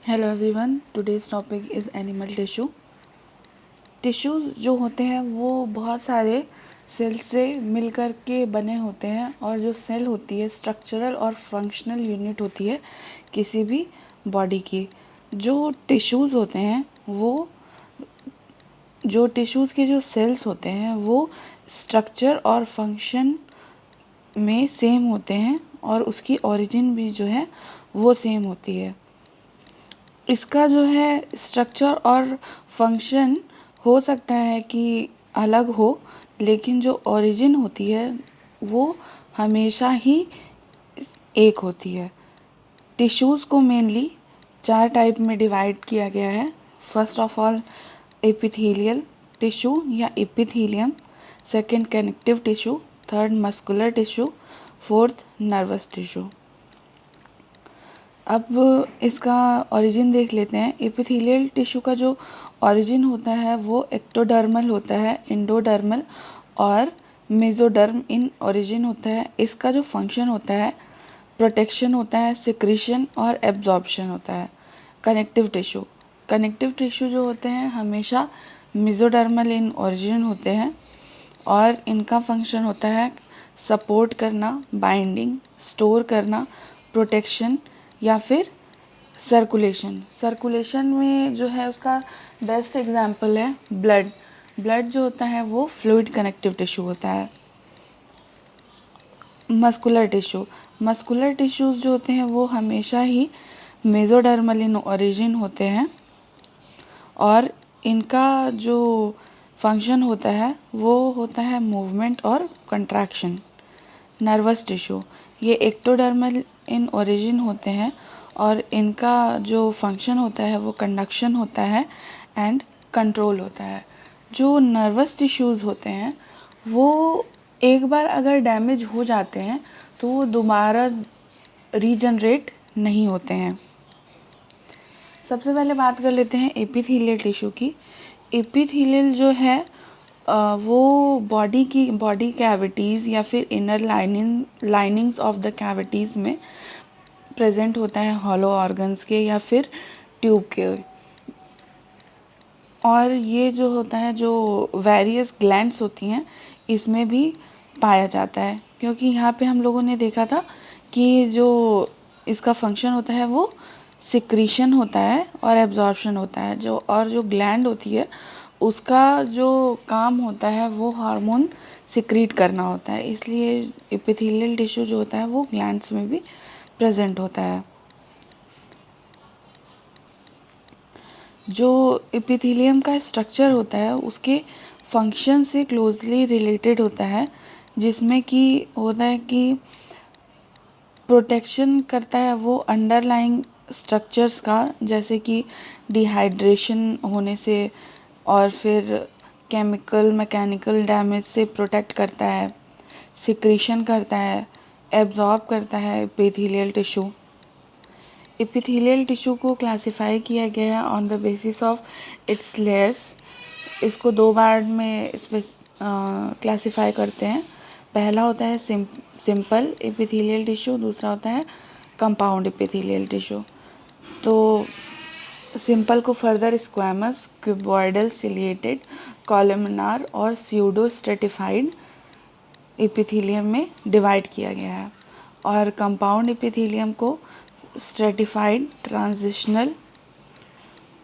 Hello everyone, today's topic is animal tissue. Tissues जो होते हैं वो बहुत सारे सेल से मिलकर के बने होते हैं, और जो सेल होती है स्ट्रक्चरल और फंक्शनल यूनिट होती है किसी भी बॉडी की। जो टिश्यूज़ होते हैं वो जो टिश्यूज़ के जो सेल्स होते हैं वो स्ट्रक्चर और फंक्शन में सेम होते हैं, और उसकी ओरिजिन भी जो है वो सेम होती है। इसका जो है स्ट्रक्चर और फंक्शन हो सकता है कि अलग हो, लेकिन जो ओरिजिन होती है वो हमेशा ही एक होती है। टिश्यूज़ को मेनली 4 टाइप में डिवाइड किया गया है। First of all epithelial tissue या epithelium, second connective tissue, third muscular tissue, fourth nervous tissue. अब इसका ओरिजिन देख लेते हैं। एपिथेलियल टिश्यू का जो ओरिजिन होता है वो एक्टोडर्मल होता है, एंडोडर्मल और मेसोडर्म इन ओरिजिन होता है। इसका जो फंक्शन होता है प्रोटेक्शन होता है, सिक्रीशन और एब्जॉर्प्शन होता है। कनेक्टिव टिश्यू जो होते हैं हमेशा मेसोडर्मल इन ओरिजिन होते हैं, और इनका फंक्शन होता है सपोर्ट करना, बाइंडिंग, स्टोर करना, प्रोटेक्शन या फिर सर्कुलेशन में जो है उसका बेस्ट एग्जांपल है ब्लड जो होता है वो फ्लूइड कनेक्टिव टिश्यू होता है। मस्कुलर टिश्यूज़ जो होते हैं वो हमेशा ही मेसोडर्मल इन ओरिजिन होते हैं, और इनका जो फंक्शन होता है वो होता है मूवमेंट और कंट्रैक्शन। नर्वस टिश्यू ये एक्टोडर्मल इन ओरिजिन होते हैं, और इनका जो फंक्शन होता है वो कंडक्शन होता है एंड कंट्रोल होता है। जो नर्वस टिश्यूज़ होते हैं वो एक बार अगर डैमेज हो जाते हैं तो वो दोबारा रीजनरेट नहीं होते हैं। सबसे पहले बात कर लेते हैं एपिथेलियल टिश्यू की। एपिथेलियल जो है वो बॉडी कैविटीज़ या फिर inner linings of the cavities में प्रेजेंट होता है, हॉलो ऑर्गन्स के या फिर ट्यूब के। और ये जो होता है जो वेरियस ग्लैंड्स होती हैं इसमें भी पाया जाता है, क्योंकि यहाँ पे हम लोगों ने देखा था कि जो इसका फंक्शन होता है वो सिक्रीशन होता है और एब्जॉर्प्शन होता है। जो ग्लैंड होती है उसका जो काम होता है वो हार्मोन सिक्रीट करना होता है, इसलिए एपिथेलियल टिश्यू जो होता है वो ग्लैंड्स में भी प्रेजेंट होता है। जो एपिथेलियम का स्ट्रक्चर होता है उसके फंक्शन से क्लोजली रिलेटेड होता है, जिसमें कि होता है कि प्रोटेक्शन करता है वो अंडरलाइंग स्ट्रक्चर्स का, जैसे कि डिहाइड्रेशन होने से और फिर केमिकल मैकेनिकल डैमेज से प्रोटेक्ट करता है, सिक्रीशन करता है, एब्जॉर्ब करता है एपिथेलियल टिश्यू। एपिथेलियल टिश्यू को क्लासिफाई किया गया है on the basis of its layers. इसको 2 पार्ट में क्लासिफाई करते हैं। पहला होता है सिंपल एपिथेलियल टिश्यू, दूसरा होता है कंपाउंड एपिथेलियल टिश्यू। तो सिंपल को further squamous, cuboidal, ciliated, columnar और स्यूडो स्ट्रेटिफाइड एपिथेलियम में डिवाइड किया गया है, और कंपाउंड एपिथेलियम को स्ट्रेटिफाइड, ट्रांजिशनल,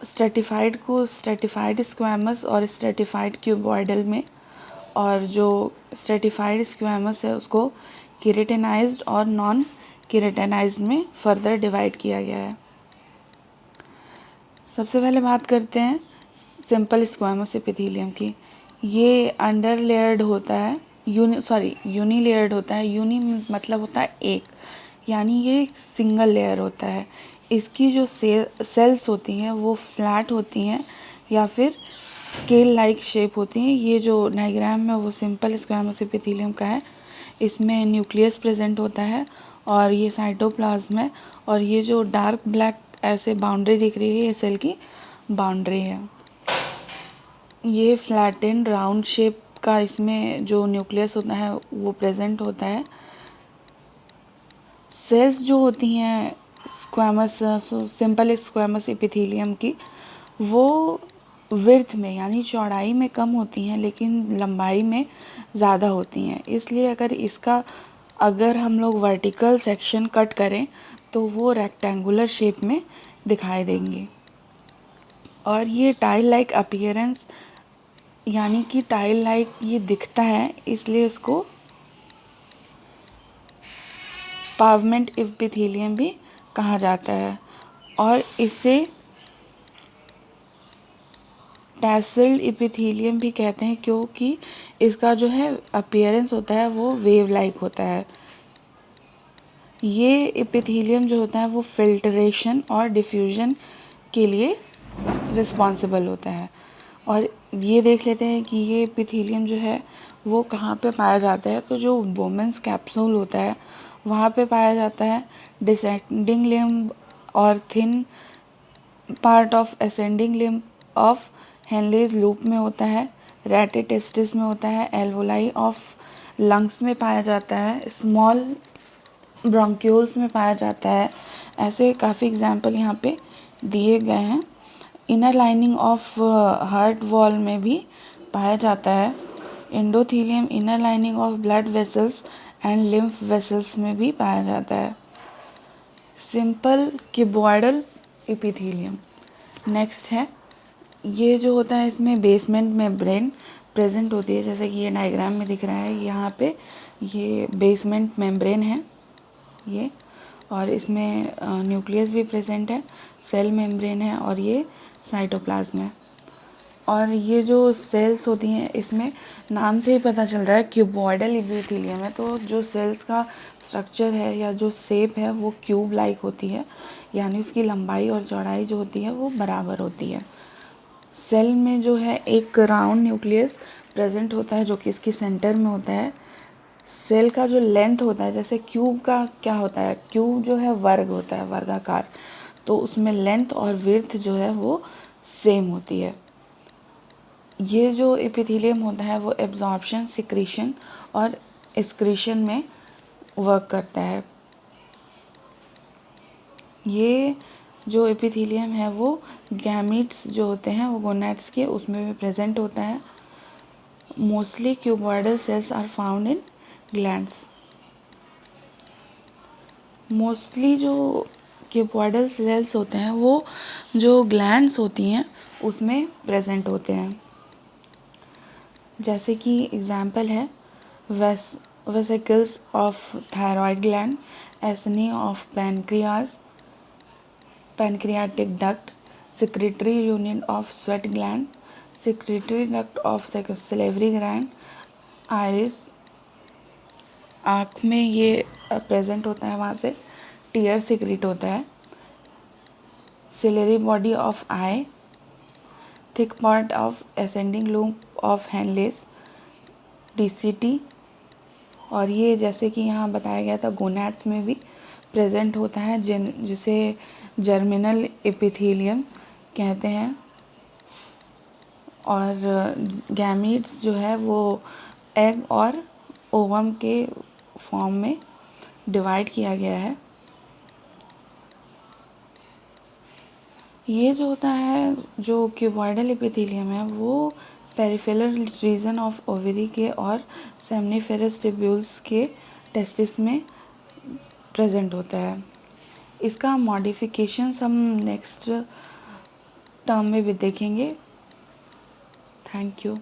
स्ट्रेटिफाइड स्क्वैमस और स्ट्रेटिफाइड क्यूबॉइडल में, और जो स्ट्रेटिफाइड स्क्वैमस है उसको केराटिनाइज्ड और नॉन केराटिनाइज्ड में फर्दर डिवाइड किया गया है। सबसे पहले बात करते हैं सिंपल स्क्वैमस एपिथेलियम की। ये अंडर लेयर्ड होता है, यूनी लेयर्ड होता है। यूनी मतलब होता है एक, यानी ये सिंगल लेयर होता है। इसकी जो सेल्स होती हैं वो फ्लैट होती हैं या फिर स्केल लाइक शेप होती हैं। ये जो डायग्राम है वो सिंपल स्क्वैमस एपिथेलियम का है। इसमें न्यूक्लियस प्रेजेंट होता है और ये साइटोप्लाज्म है, और ये जो डार्क ब्लैक ऐसे बाउंड्री दिख रही है ये सेल की बाउंड्री है। ये फ्लैटेंड राउंड शेप का इसमें जो न्यूक्लियस होता है वो प्रेजेंट होता है। सेल्स जो होती हैं स्क्वैमस, सिंपल स्क्वैमस एपिथेलियम की, वो विड्थ में यानी चौड़ाई में कम होती हैं लेकिन लंबाई में ज़्यादा होती हैं। इसलिए अगर हम लोग वर्टिकल सेक्शन कट करें तो वो रेक्टेंगुलर शेप में दिखाई देंगे। और ये टाइल लाइक अपीयरेंस यानी कि टाइल लाइक ये दिखता है, इसलिए इसको पावमेंट एपिथेलियम भी कहा जाता है। और इसे टैसल्ड एपिथेलियम भी कहते हैं क्योंकि इसका जो है अपीयरेंस होता है वो वेव लाइक होता है। ये एपिथेलियम जो होता है वो फिल्ट्रेशन और डिफ्यूजन के लिए रिस्पॉन्सिबल होता है। और ये देख लेते हैं कि ये एपिथेलियम जो है वो कहाँ पे पाया जाता है। तो जो बोमेंस कैप्सूल होता है वहाँ पे पाया जाता है, डिसेंडिंग लिम्ब और thin part of ascending limb of Henle's loop में होता है, रैटे टेस्टिस में होता है, एल्वोलाई ऑफ लंग्स में पाया जाता है, स्मॉल ब्रोंक्यूल्स में पाया जाता है। ऐसे काफ़ी एग्जाम्पल यहाँ पे दिए गए हैं। Inner lining of heart wall में भी पाया जाता है। Endothelium inner lining of blood vessels and lymph vessels में भी पाया जाता है। सिंपल क्यूबॉइडल एपिथेलियम नेक्स्ट है। ये जो होता है इसमें बेसमेंट मेम्ब्रेन प्रेजेंट होती है, जैसे कि ये डायग्राम में दिख रहा है। यहाँ पे ये बेसमेंट मेम्ब्रेन है ये, और इसमें न्यूक्लियस भी प्रेजेंट है, सेल मेम्ब्रेन है और ये साइटोप्लाज्म है। और ये जो सेल्स होती हैं इसमें नाम से ही पता चल रहा है क्यूबॉइडल एपिथेलियम है, तो जो सेल्स का स्ट्रक्चर है या जो शेप है वो क्यूब लाइक होती है, यानी उसकी लंबाई और चौड़ाई जो होती है वो बराबर होती है। सेल में जो है एक राउंड न्यूक्लियस प्रेजेंट होता है जो कि इसके सेंटर में होता है। सेल का जो लेंथ होता है, जैसे क्यूब का क्या होता है, क्यूब जो है वर्ग होता है, वर्गाकार, तो उसमें लेंथ और विड्थ जो है वो सेम होती है। ये जो एपिथेलियम होता है वो एब्जॉर्प्शन, सिक्रीशन और एक्सक्रीशन में वर्क करता है। ये जो एपिथेलियम है वो गैमीट्स जो होते हैं वो गोनैड्स के उसमें भी प्रेजेंट होता है। Mostly cuboidal cells are found in glands. Mostly जो क्यूबॉइडल सेल्स होते हैं वो जो ग्लैंड्स होती हैं उसमें प्रेजेंट होते हैं। जैसे कि एग्जाम्पल है vesicles of thyroid gland, acini of pancreas, pancreatic duct, secretory union of sweat gland, secretory duct of salivary gland, iris, आँख में ये प्रेजेंट होता है, वहाँ से टीयर सिक्रेट होता है। Ciliary body of eye, thick part of ascending loop of Henle's, DCT. और ये जैसे कि यहाँ बताया गया था गोनैड्स में भी प्रेजेंट होता है, जिसे जर्मिनल एपिथेलियम कहते हैं। और गैमीट्स जो है वो एग और ओवम के फॉर्म में डिवाइड किया गया है। ये जो होता है जो क्यूबॉइडल एपिथेलियम है वो पेरिफेरल रीजन ऑफ ओवरी के और सेमनीफेरस ट्यूब्यूल्स के टेस्टिस में प्रेजेंट होता है। इसका मॉडिफिकेशंस हम नेक्स्ट टर्म में भी देखेंगे। Thank you.